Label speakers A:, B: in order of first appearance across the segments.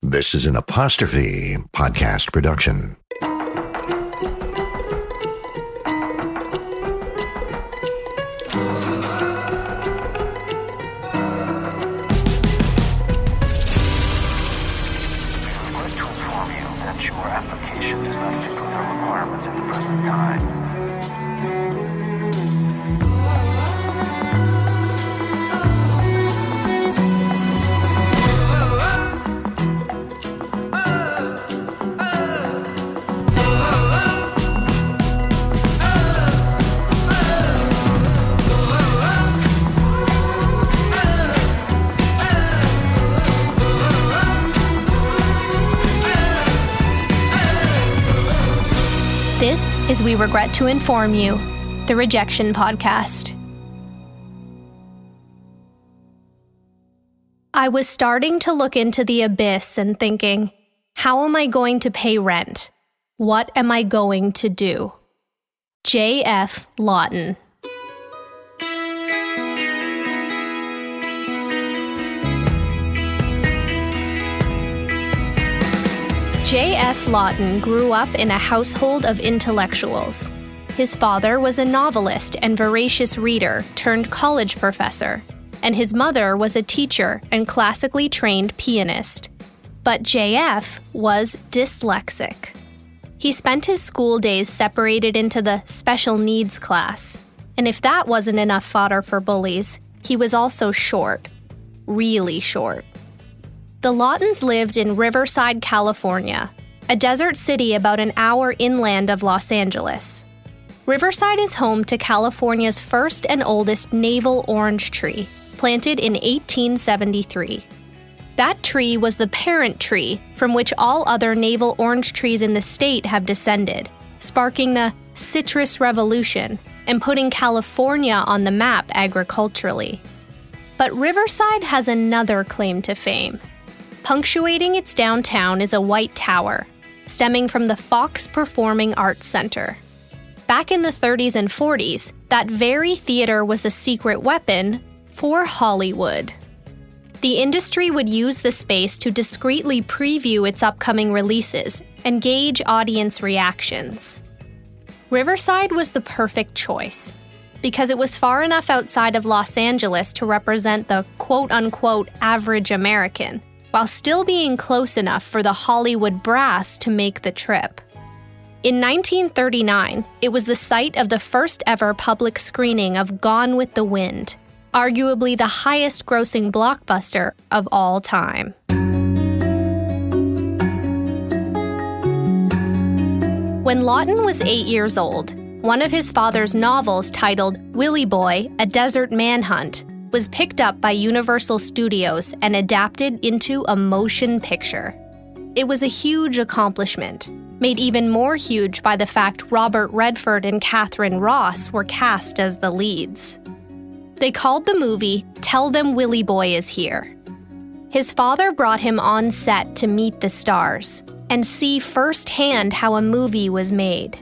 A: This is an Apostrophe podcast production.
B: Your application does not fit with the requirements at the present time.
C: This is We Regret to Inform You, the Rejection podcast. I was starting to look into the abyss and thinking, how am I going to pay rent? What am I going to do? J.F. Lawton. J.F. Lawton grew up in a household of intellectuals. His father was a novelist and voracious reader turned college professor, and his mother was a teacher and classically trained pianist. But J.F. was dyslexic. He spent his school days separated into the special needs class, and if that wasn't enough fodder for bullies, he was also short. Really short. The Lawtons lived in Riverside, California, a desert city about an hour inland of Los Angeles. Riverside is home to California's first and oldest navel orange tree, planted in 1873. That tree was the parent tree from which all other navel orange trees in the state have descended, sparking the citrus revolution and putting California on the map agriculturally. But Riverside has another claim to fame. Punctuating its downtown is a white tower, stemming from the Fox Performing Arts Center. Back in the 30s and 40s, that very theater was a secret weapon for Hollywood. The industry would use the space to discreetly preview its upcoming releases and gauge audience reactions. Riverside was the perfect choice, because it was far enough outside of Los Angeles to represent the quote-unquote average American, while still being close enough for the Hollywood brass to make the trip. In 1939, it was the site of the first ever public screening of Gone with the Wind, arguably the highest-grossing blockbuster of all time. When Lawton was 8 years old, one of his father's novels titled Willie Boy, A Desert Manhunt, was picked up by Universal Studios and adapted into a motion picture. It was a huge accomplishment, made even more huge by the fact Robert Redford and Catherine Ross were cast as the leads. They called the movie Tell Them Willie Boy Is Here. His father brought him on set to meet the stars and see firsthand how a movie was made.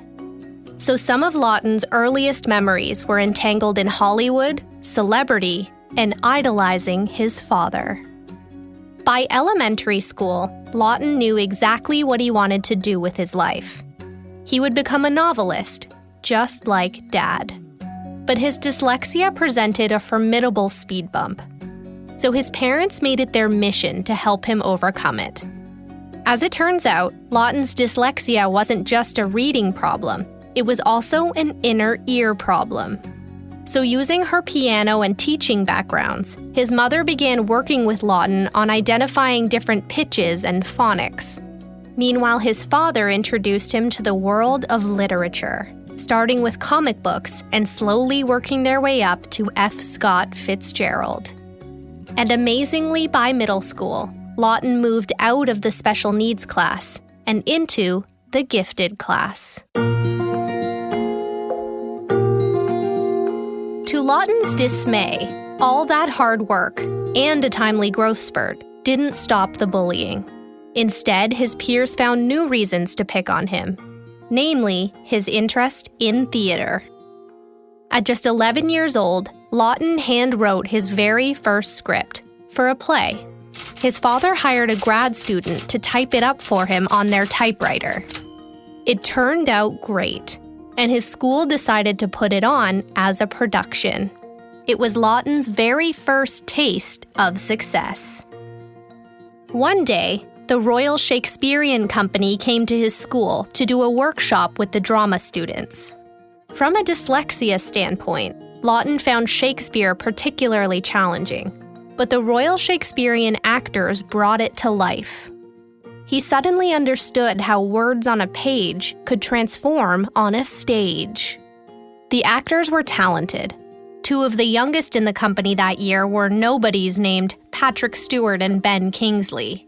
C: So some of Lawton's earliest memories were entangled in Hollywood, celebrity, and idolizing his father. By elementary school, Lawton knew exactly what he wanted to do with his life. He would become a novelist, just like Dad. But his dyslexia presented a formidable speed bump. So his parents made it their mission to help him overcome it. As it turns out, Lawton's dyslexia wasn't just a reading problem, it was also an inner ear problem. So using her piano and teaching backgrounds, his mother began working with Lawton on identifying different pitches and phonics. Meanwhile, his father introduced him to the world of literature, starting with comic books and slowly working their way up to F. Scott Fitzgerald. And amazingly, by middle school, Lawton moved out of the special needs class and into the gifted class. To Lawton's dismay, all that hard work and a timely growth spurt didn't stop the bullying. Instead, his peers found new reasons to pick on him, namely his interest in theater. At just 11 years old, Lawton hand-wrote his very first script for a play, His father hired a grad student to type it up for him on their typewriter. It turned out great, and his school decided to put it on as a production. It was Lawton's very first taste of success. One day, the Royal Shakespearean Company came to his school to do a workshop with the drama students. From a dyslexia standpoint, Lawton found Shakespeare particularly challenging, but the Royal Shakespearean actors brought it to life. He suddenly understood how words on a page could transform on a stage. The actors were talented. Two of the youngest in the company that year were nobodies named Patrick Stewart and Ben Kingsley.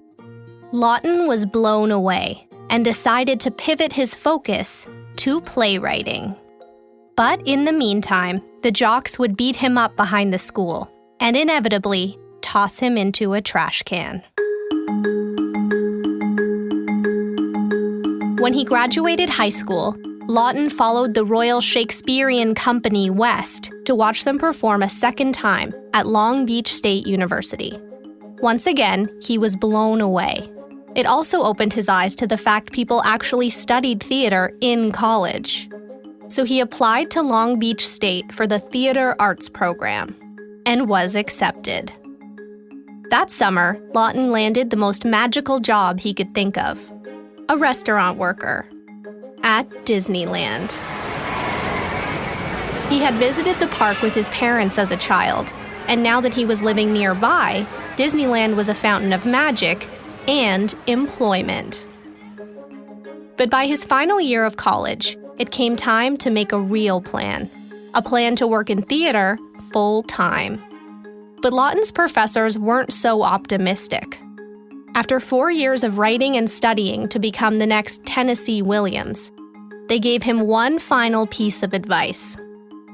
C: Lawton was blown away and decided to pivot his focus to playwriting. But in the meantime, the jocks would beat him up behind the school and inevitably toss him into a trash can. When he graduated high school, Lawton followed the Royal Shakespearean Company west to watch them perform a second time at Long Beach State University. Once again, he was blown away. It also opened his eyes to the fact people actually studied theater in college. So he applied to Long Beach State for the theater arts program and was accepted. That summer, Lawton landed the most magical job he could think of: a restaurant worker at Disneyland. He had visited the park with his parents as a child, and now that he was living nearby, Disneyland was a fountain of magic and employment. But by his final year of college, it came time to make a real plan, a plan to work in theater full-time. But Lawton's professors weren't so optimistic. After 4 years of writing and studying to become the next Tennessee Williams, they gave him one final piece of advice.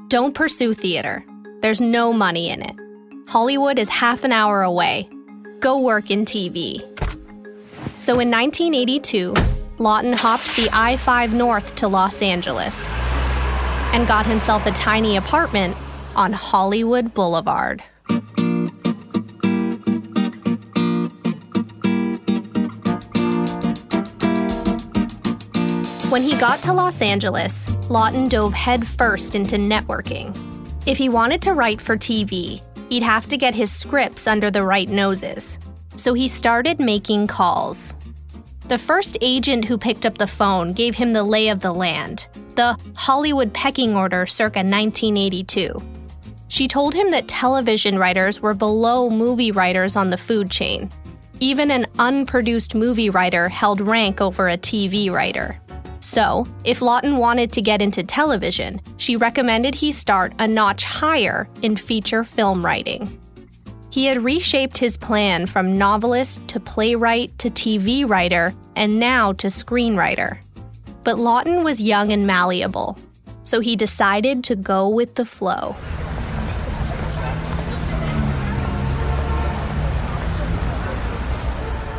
C: Don't pursue theater. There's no money in it. Hollywood is half an hour away. Go work in TV. So in 1982, Lawton hopped the I-5 north to Los Angeles and got himself a tiny apartment on Hollywood Boulevard. When he got to Los Angeles, Lawton dove headfirst into networking. If he wanted to write for TV, he'd have to get his scripts under the right noses. So he started making calls. The first agent who picked up the phone gave him the lay of the land, the Hollywood pecking order circa 1982. She told him that television writers were below movie writers on the food chain. Even an unproduced movie writer held rank over a TV writer. So, if Lawton wanted to get into television, she recommended he start a notch higher in feature film writing. He had reshaped his plan from novelist to playwright to TV writer and now to screenwriter. But Lawton was young and malleable, so he decided to go with the flow.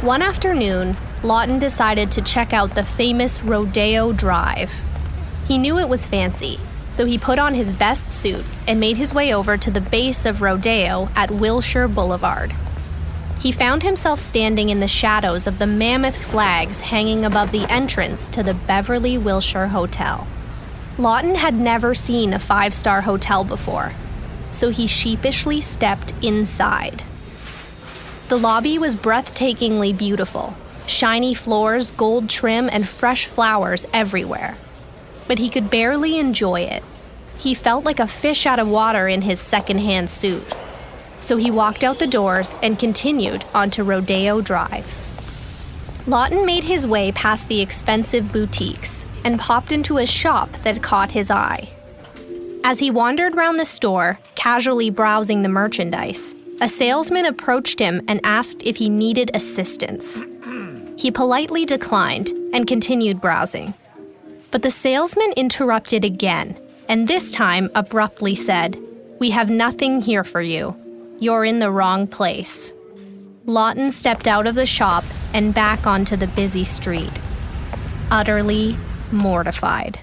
C: One afternoon, Lawton decided to check out the famous Rodeo Drive. He knew it was fancy, so he put on his best suit and made his way over to the base of Rodeo at Wilshire Boulevard. He found himself standing in the shadows of the mammoth flags hanging above the entrance to the Beverly Wilshire Hotel. Lawton had never seen a 5-star hotel before, so he sheepishly stepped inside. The lobby was breathtakingly beautiful. Shiny floors, gold trim, and fresh flowers everywhere. But he could barely enjoy it. He felt like a fish out of water in his second-hand suit. So he walked out the doors and continued onto Rodeo Drive. Lawton made his way past the expensive boutiques and popped into a shop that caught his eye. As he wandered round the store, casually browsing the merchandise, a salesman approached him and asked if he needed assistance. He politely declined and continued browsing. But the salesman interrupted again, and this time abruptly said, "We have nothing here for you. You're in the wrong place." Lawton stepped out of the shop and back onto the busy street, utterly mortified.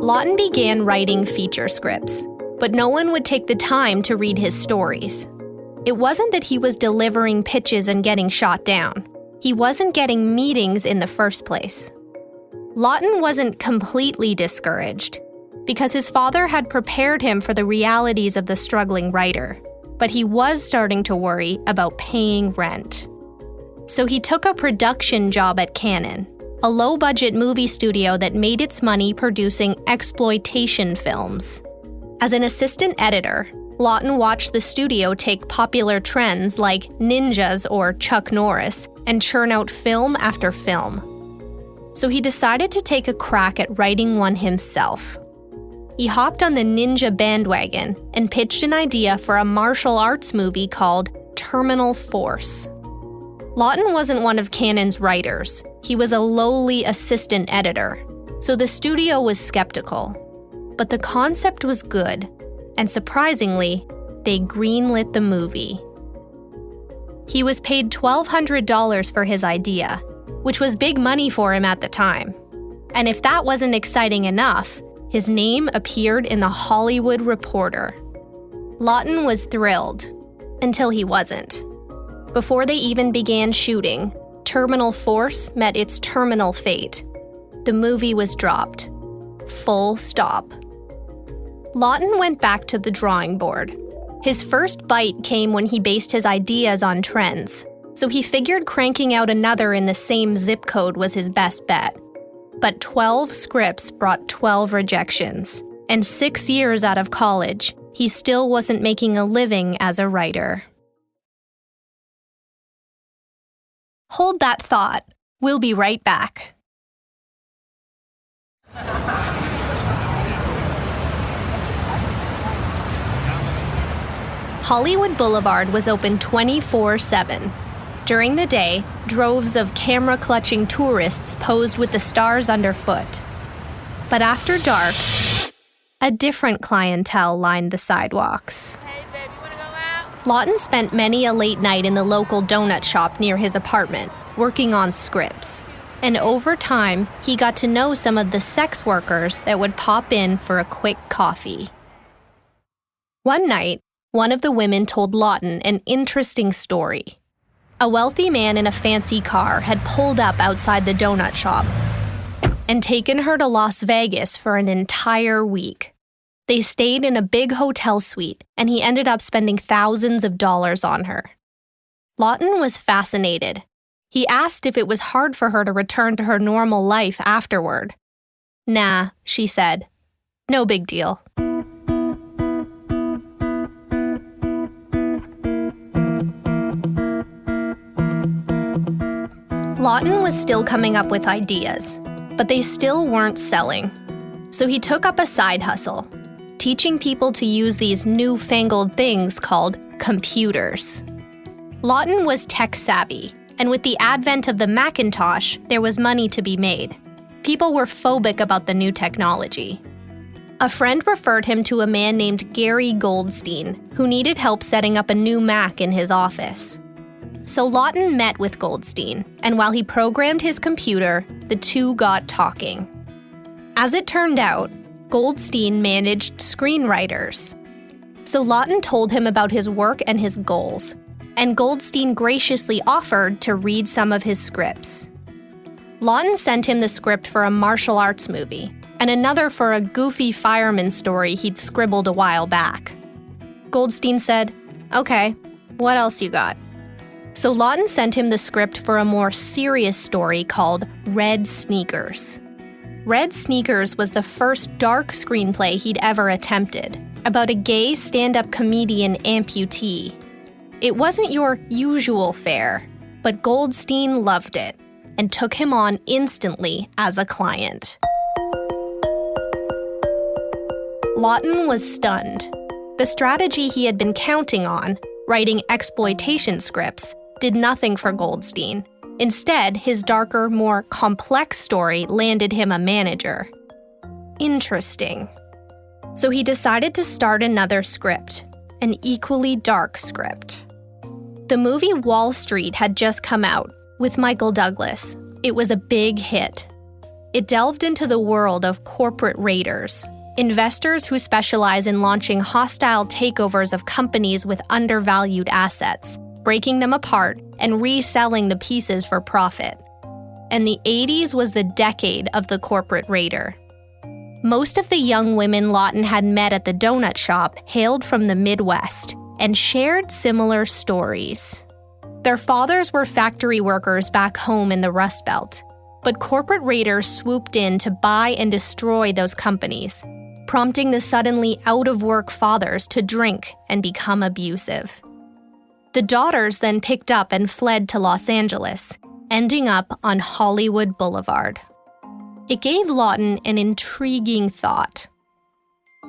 C: Lawton began writing feature scripts, but no one would take the time to read his stories. It wasn't that he was delivering pitches and getting shot down. He wasn't getting meetings in the first place. Lawton wasn't completely discouraged, because his father had prepared him for the realities of the struggling writer, but he was starting to worry about paying rent. So he took a production job at Canon, a low-budget movie studio that made its money producing exploitation films. As an assistant editor, Lawton watched the studio take popular trends like ninjas or Chuck Norris and churn out film after film. So he decided to take a crack at writing one himself. He hopped on the ninja bandwagon and pitched an idea for a martial arts movie called Terminal Force. Lawton wasn't one of Canon's writers. He was a lowly assistant editor, so the studio was skeptical. But the concept was good, and surprisingly, they greenlit the movie. He was paid $1,200 for his idea, which was big money for him at the time. And if that wasn't exciting enough, his name appeared in the Hollywood Reporter. Lawton was thrilled, until he wasn't. Before they even began shooting, Terminal Force met its terminal fate. The movie was dropped. Full stop. Lawton went back to the drawing board. His first bite came when he based his ideas on trends, so he figured cranking out another in the same zip code was his best bet. But 12 scripts brought 12 rejections, and 6 years out of college, he still wasn't making a living as a writer. Hold that thought. We'll be right back. Hollywood Boulevard was open 24/7. During the day, droves of camera-clutching tourists posed with the stars underfoot. But after dark, a different clientele lined the sidewalks.
D: Hey, babe, you wanna go out?
C: Lawton spent many a late night in the local donut shop near his apartment, working on scripts. And over time, he got to know some of the sex workers that would pop in for a quick coffee. One night, one of the women told Lawton an interesting story. A wealthy man in a fancy car had pulled up outside the donut shop and taken her to Las Vegas for an entire week. They stayed in a big hotel suite, and he ended up spending thousands of dollars on her. Lawton was fascinated. He asked if it was hard for her to return to her normal life afterward. "Nah," she said. "No big deal." Lawton was still coming up with ideas, but they still weren't selling. So he took up a side hustle, teaching people to use these newfangled things called computers. Lawton was tech-savvy, and with the advent of the Macintosh, there was money to be made. People were phobic about the new technology. A friend referred him to a man named Gary Goldstein, who needed help setting up a new Mac in his office. So Lawton met with Goldstein, and while he programmed his computer, the two got talking. As it turned out, Goldstein managed screenwriters. So Lawton told him about his work and his goals, and Goldstein graciously offered to read some of his scripts. Lawton sent him the script for a martial arts movie, and another for a goofy fireman story he'd scribbled a while back. Goldstein said, "Okay, what else you got?" So Lawton sent him the script for a more serious story called Red Sneakers. Red Sneakers was the first dark screenplay he'd ever attempted, about a gay stand-up comedian amputee. It wasn't your usual fare, but Goldstein loved it and took him on instantly as a client. Lawton was stunned. The strategy he had been counting on, writing exploitation scripts, did nothing for Goldstein. Instead, his darker, more complex story landed him a manager. Interesting. So he decided to start another script, an equally dark script. The movie Wall Street had just come out, with Michael Douglas. It was a big hit. It delved into the world of corporate raiders, investors who specialize in launching hostile takeovers of companies with undervalued assets, breaking them apart and reselling the pieces for profit. And the 80s was the decade of the corporate raider. Most of the young women Lawton had met at the donut shop hailed from the Midwest and shared similar stories. Their fathers were factory workers back home in the Rust Belt, but corporate raiders swooped in to buy and destroy those companies, prompting the suddenly out-of-work fathers to drink and become abusive. The daughters then picked up and fled to Los Angeles, ending up on Hollywood Boulevard. It gave Lawton an intriguing thought.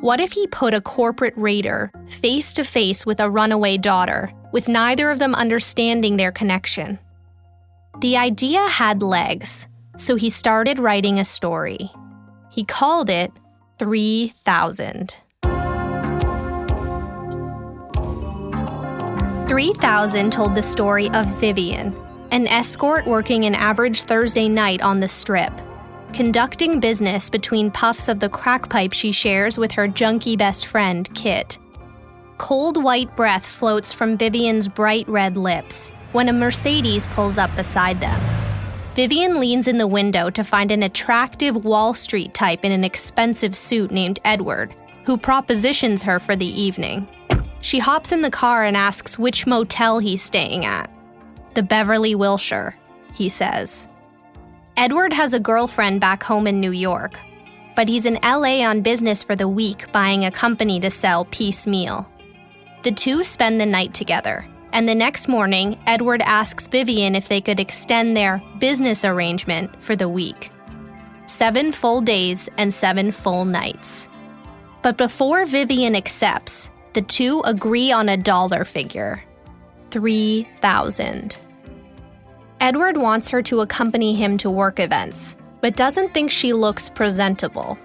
C: What if he put a corporate raider face to face with a runaway daughter, with neither of them understanding their connection? The idea had legs, so he started writing a story. He called it 3000. 3000 told the story of Vivian, an escort working an average Thursday night on the Strip, conducting business between puffs of the crack pipe she shares with her junkie best friend, Kit. Cold white breath floats from Vivian's bright red lips when a Mercedes pulls up beside them. Vivian leans in the window to find an attractive Wall Street type in an expensive suit named Edward, who propositions her for the evening. She hops in the car and asks which motel he's staying at. The Beverly Wilshire, he says. Edward has a girlfriend back home in New York, but he's in LA on business for the week buying a company to sell piecemeal. The two spend the night together, and the next morning, Edward asks Vivian if they could extend their business arrangement for the week. 7 full days and 7 full nights. But before Vivian accepts, the two agree on a dollar figure: 3,000. Edward wants her to accompany him to work events, but doesn't think she looks presentable.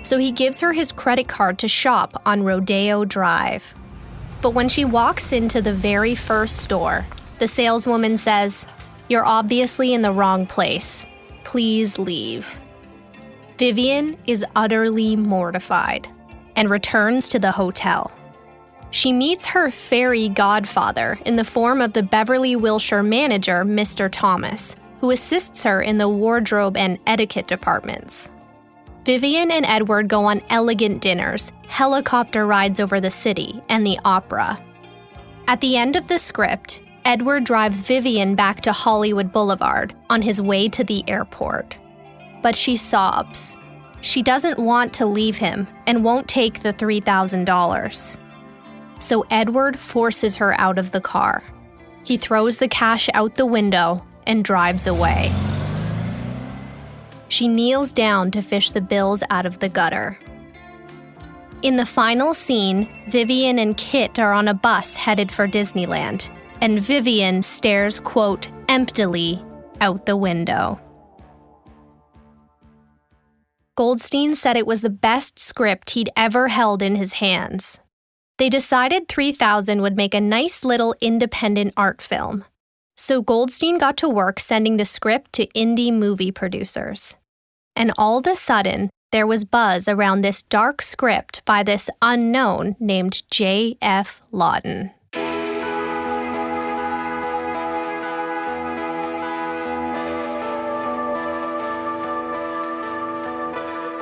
C: So he gives her his credit card to shop on Rodeo Drive. But when she walks into the very first store, the saleswoman says, "You're obviously in the wrong place. Please leave." Vivian is utterly mortified and returns to the hotel. She meets her fairy godfather in the form of the Beverly Wilshire manager, Mr. Thomas, who assists her in the wardrobe and etiquette departments. Vivian and Edward go on elegant dinners, helicopter rides over the city, and the opera. At the end of the script, Edward drives Vivian back to Hollywood Boulevard on his way to the airport. But she sobs. She doesn't want to leave him and won't take the $3,000. So Edward forces her out of the car. He throws the cash out the window and drives away. She kneels down to fish the bills out of the gutter. In the final scene, Vivian and Kit are on a bus headed for Disneyland, and Vivian stares, quote, emptily out the window. Goldstein said it was the best script he'd ever held in his hands. They decided 3000 would make a nice little independent art film. So Goldstein got to work sending the script to indie movie producers. And all of a sudden, there was buzz around this dark script by this unknown named J.F. Lawton.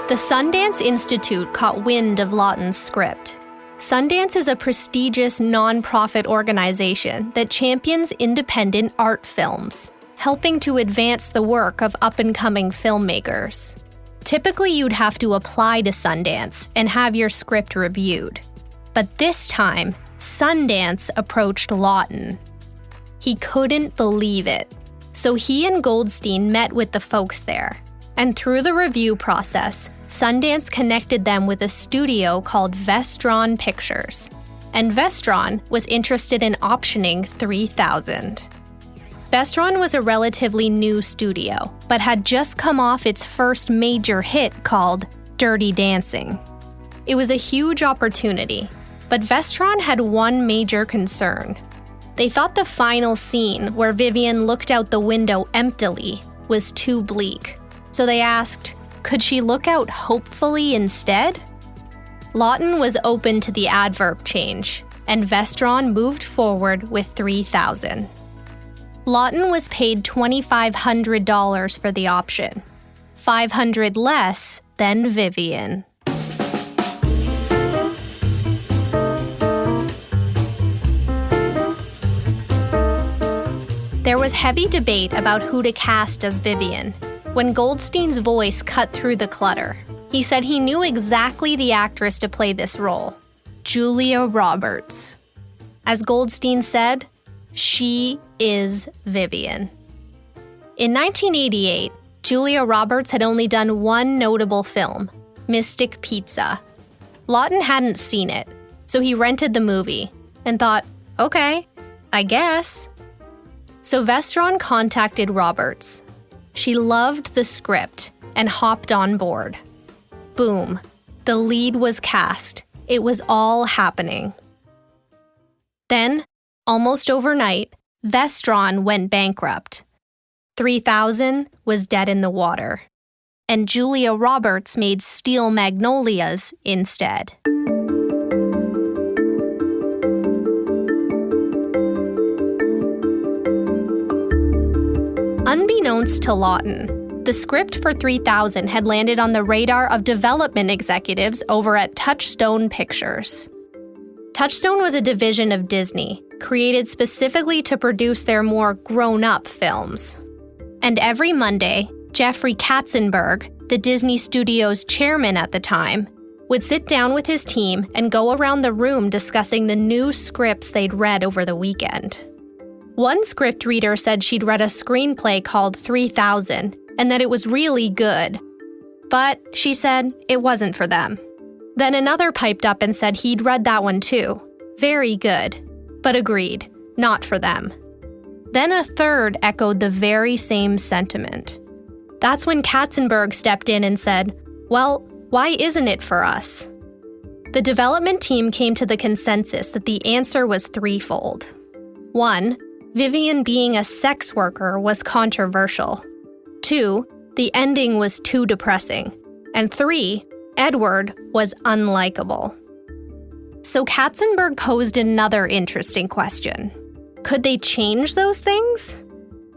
C: The Sundance Institute caught wind of Lawton's script. Sundance is a prestigious nonprofit organization that champions independent art films, helping to advance the work of up-and-coming filmmakers. Typically, you'd have to apply to Sundance and have your script reviewed. But this time, Sundance approached Lawton. He couldn't believe it. So he and Goldstein met with the folks there. And through the review process, Sundance connected them with a studio called Vestron Pictures. And Vestron was interested in optioning 3000. Vestron was a relatively new studio, but had just come off its first major hit called Dirty Dancing. It was a huge opportunity, but Vestron had one major concern. They thought the final scene, where Vivian looked out the window emptily, was too bleak. So they asked, Could she look out hopefully instead? Lawton was open to the adverb change, and Vestron moved forward with $3,000. Lawton was paid $2,500 for the option, $500 less than Vivian. There was heavy debate about who to cast as Vivian when Goldstein's voice cut through the clutter. He said he knew exactly the actress to play this role, Julia Roberts. As Goldstein said, she is Vivian. In 1988, Julia Roberts had only done one notable film, Mystic Pizza. Lawton hadn't seen it, so he rented the movie and thought, okay, I guess. So Vestron contacted Roberts. She loved the script and hopped on board. Boom. The lead was cast. It was all happening. Then, almost overnight, Vestron went bankrupt. $3,000 was dead in the water. And Julia Roberts made Steel Magnolias instead. Unbeknownst to Lawton, the script for 3000 had landed on the radar of development executives over at Touchstone Pictures. Touchstone was a division of Disney, created specifically to produce their more grown-up films. And every Monday, Jeffrey Katzenberg, the Disney Studios chairman at the time, would sit down with his team and go around the room discussing the new scripts they'd read over the weekend. One script reader said she'd read a screenplay called 3000 and that it was really good. But, she said, it wasn't for them. Then another piped up and said he'd read that one too. Very good, but agreed, not for them. Then a third echoed the very same sentiment. That's when Katzenberg stepped in and said, well, why isn't it for us? The development team came to the consensus that the answer was threefold. 1, Vivian being a sex worker was controversial. 2, the ending was too depressing. And 3, Edward was unlikable. So Katzenberg posed another interesting question. Could they change those things?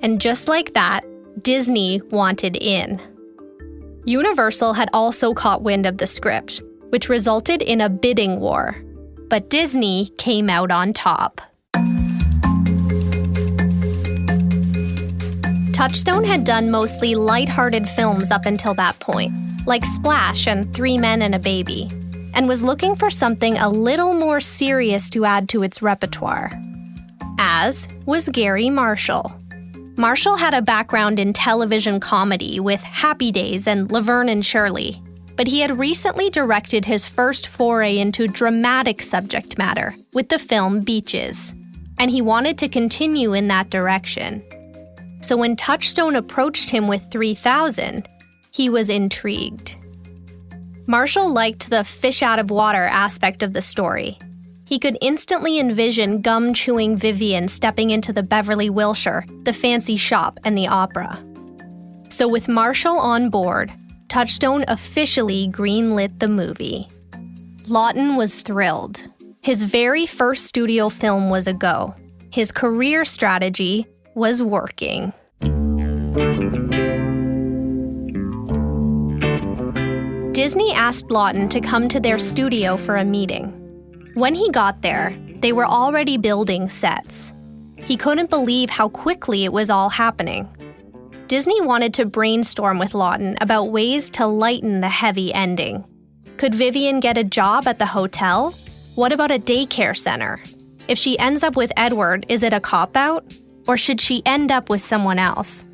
C: And just like that, Disney wanted in. Universal had also caught wind of the script, which resulted in a bidding war. But Disney came out on top. Touchstone had done mostly lighthearted films up until that point, like Splash and 3 Men and a Baby, and was looking for something a little more serious to add to its repertoire. As was Gary Marshall. Marshall had a background in television comedy with Happy Days and Laverne and Shirley, but he had recently directed his first foray into dramatic subject matter with the film Beaches, and he wanted to continue in that direction. So when Touchstone approached him with 3000, he was intrigued. Marshall liked the fish-out-of-water aspect of the story. He could instantly envision gum-chewing Vivian stepping into the Beverly Wilshire, the fancy shop, and the opera. So with Marshall on board, Touchstone officially greenlit the movie. Lawton was thrilled. His very first studio film was a go. His career strategy was working. Disney asked Lawton to come to their studio for a meeting. When he got there, they were already building sets. He couldn't believe how quickly it was all happening. Disney wanted to brainstorm with Lawton about ways to lighten the heavy ending. Could Vivian get a job at the hotel? What about a daycare center? If she ends up with Edward, is it a cop-out? Or should she end up with someone else?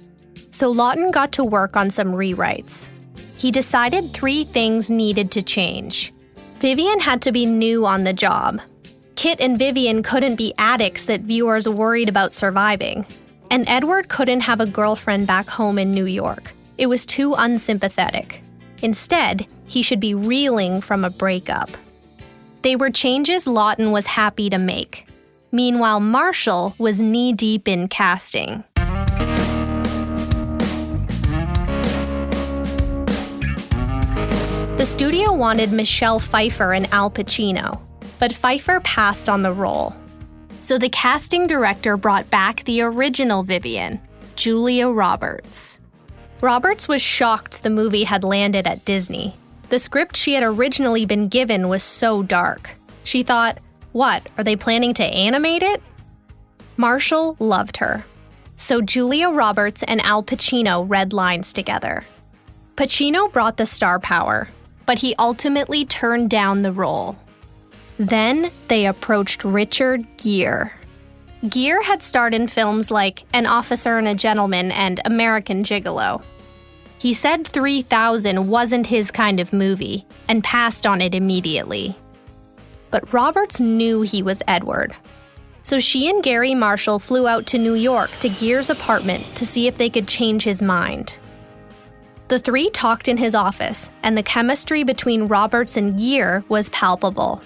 C: So Lawton got to work on some rewrites. He decided 3 things needed to change. Vivian had to be new on the job. Kit and Vivian couldn't be addicts that viewers worried about surviving. And Edward couldn't have a girlfriend back home in New York. It was too unsympathetic. Instead, he should be reeling from a breakup. They were changes Lawton was happy to make. Meanwhile, Marshall was knee-deep in casting. The studio wanted Michelle Pfeiffer and Al Pacino, but Pfeiffer passed on the role. So the casting director brought back the original Vivian, Julia Roberts. Roberts was shocked the movie had landed at Disney. The script she had originally been given was so dark. She thought, what, are they planning to animate it? Marshall loved her. So Julia Roberts and Al Pacino read lines together. Pacino brought the star power, but he ultimately turned down the role. Then they approached Richard Gere. Gere had starred in films like An Officer and a Gentleman and American Gigolo. He said 3000 wasn't his kind of movie and passed on it immediately. But Roberts knew he was Edward. So she and Gary Marshall flew out to New York to Gere's apartment to see if they could change his mind. The three talked in his office, and the chemistry between Roberts and Gere was palpable.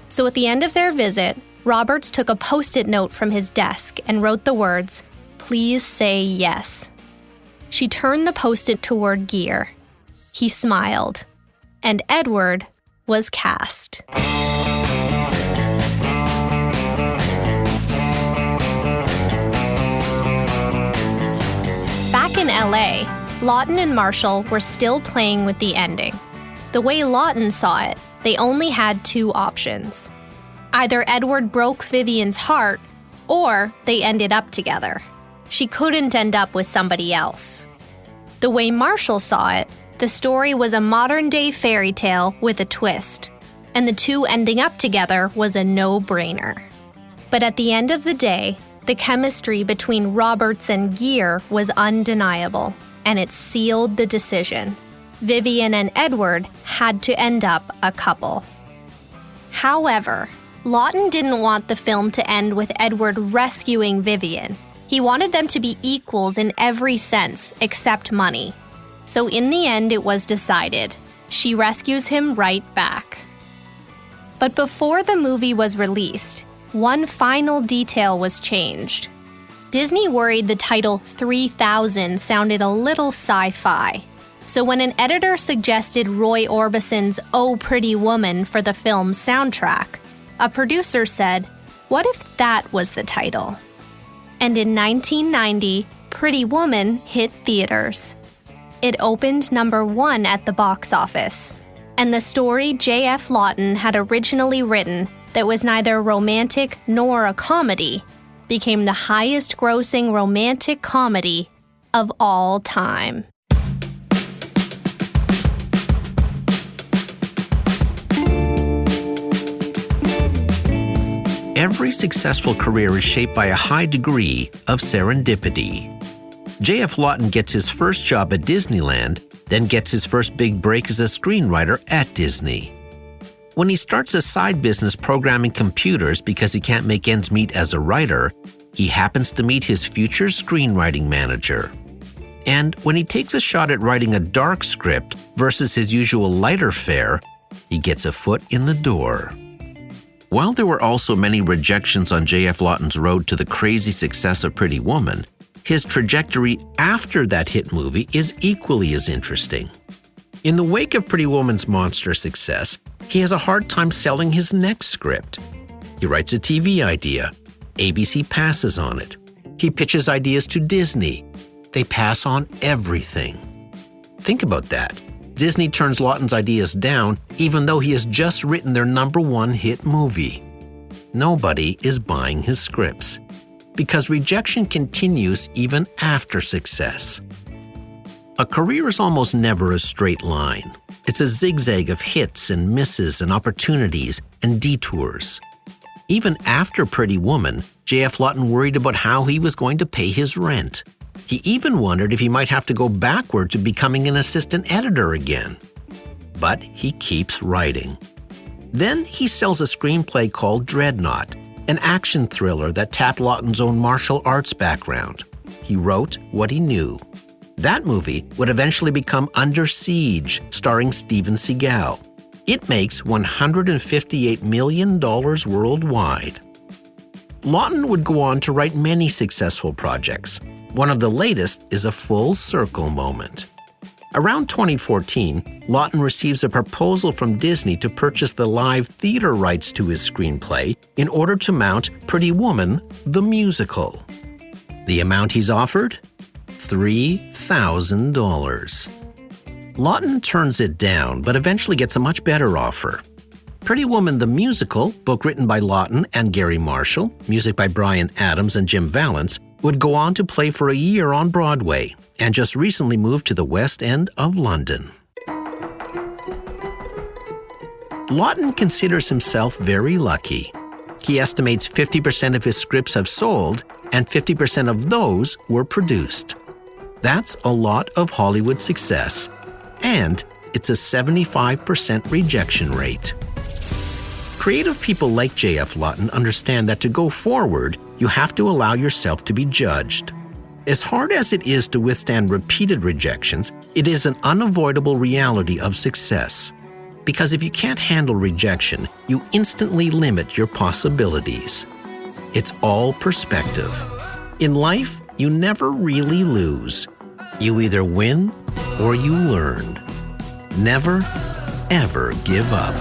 C: So at the end of their visit, Roberts took a Post-it note from his desk and wrote the words, "Please say yes." She turned the Post-it toward Gere. He smiled, and Edward was cast. Back in LA, Lawton and Marshall were still playing with the ending. The way Lawton saw it, they only had two options. Either Edward broke Vivian's heart, or they ended up together. She couldn't end up with somebody else. The way Marshall saw it, the story was a modern-day fairy tale with a twist, and the two ending up together was a no-brainer. But at the end of the day, the chemistry between Roberts and Gere was undeniable, and it sealed the decision. Vivian and Edward had to end up a couple. However, Lawton didn't want the film to end with Edward rescuing Vivian. He wanted them to be equals in every sense except money. So in the end, it was decided. She rescues him right back. But before the movie was released, one final detail was changed. Disney worried the title 3000 sounded a little sci-fi. So when an editor suggested Roy Orbison's Oh Pretty Woman for the film's soundtrack, a producer said, what if that was the title? And in 1990, Pretty Woman hit theaters. It opened number 1 at the box office. And the story J.F. Lawton had originally written, that was neither romantic nor a comedy, became the highest-grossing romantic comedy of all time.
E: Every successful career is shaped by a high degree of serendipity. J.F. Lawton gets his first job at Disneyland, then gets his first big break as a screenwriter at Disney. When he starts a side business programming computers because he can't make ends meet as a writer, he happens to meet his future screenwriting manager. And when he takes a shot at writing a dark script versus his usual lighter fare, he gets a foot in the door. While there were also many rejections on J.F. Lawton's road to the crazy success of Pretty Woman, his trajectory after that hit movie is equally as interesting. In the wake of Pretty Woman's monster success, he has a hard time selling his next script. He writes a TV idea. ABC passes on it. He pitches ideas to Disney. They pass on everything. Think about that. Disney turns Lawton's ideas down even though he has just written their #1 hit movie. Nobody is buying his scripts because rejection continues even after success. A career is almost never a straight line. It's a zigzag of hits and misses and opportunities and detours. Even after Pretty Woman, J.F. Lawton worried about how he was going to pay his rent. He even wondered if he might have to go backward to becoming an assistant editor again. But he keeps writing. Then he sells a screenplay called Dreadnought, an action thriller that tapped Lawton's own martial arts background. He wrote what he knew. That movie would eventually become Under Siege, starring Steven Seagal. It makes $158 million worldwide. Lawton would go on to write many successful projects. One of the latest is a full circle moment. Around 2014, Lawton receives a proposal from Disney to purchase the live theater rights to his screenplay in order to mount Pretty Woman, the musical. The amount he's offered? $3,000. Lawton turns it down, but eventually gets a much better offer. Pretty Woman the Musical, book written by Lawton and Gary Marshall, music by Bryan Adams and Jim Vallance, would go on to play for a year on Broadway, and just recently moved to the West End of London. Lawton considers himself very lucky. He estimates 50% of his scripts have sold, and 50% of those were produced. That's a lot of Hollywood success, and it's a 75% rejection rate. Creative people like J.F. Lawton understand that to go forward, you have to allow yourself to be judged. As hard as it is to withstand repeated rejections, it is an unavoidable reality of success. Because if you can't handle rejection, you instantly limit your possibilities. It's all perspective. In life, you never really lose. You either win or you learn. Never, ever give up.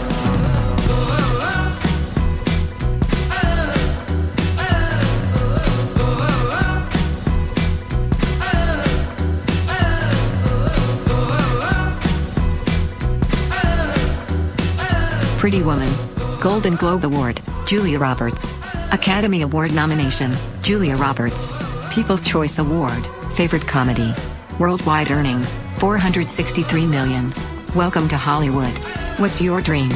F: Pretty Woman. Golden Globe Award, Julia Roberts. Academy Award nomination, Julia Roberts. People's Choice Award, Favorite Comedy. Worldwide earnings, $463 million. Welcome to Hollywood. What's your dream?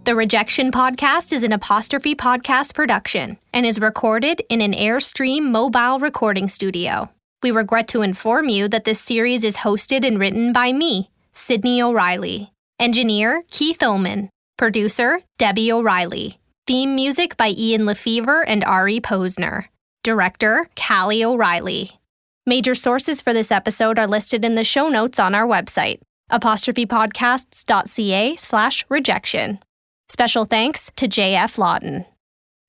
C: The Rejection podcast is an Apostrophe podcast production and is recorded in an Airstream mobile recording studio. We regret to inform you that this series is hosted and written by me, Sydney O'Reilly. Engineer, Keith Oman. Producer, Debbie O'Reilly. Theme music by Ian Lefevre and Ari Posner. Director, Callie O'Reilly. Major sources for this episode are listed in the show notes on our website, apostrophepodcasts.ca/rejection. Special thanks to J.F. Lawton.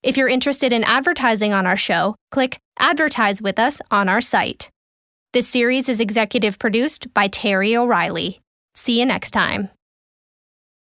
C: If you're interested in advertising on our show, click Advertise with us on our site. This series is executive produced by Terry O'Reilly. See you next time.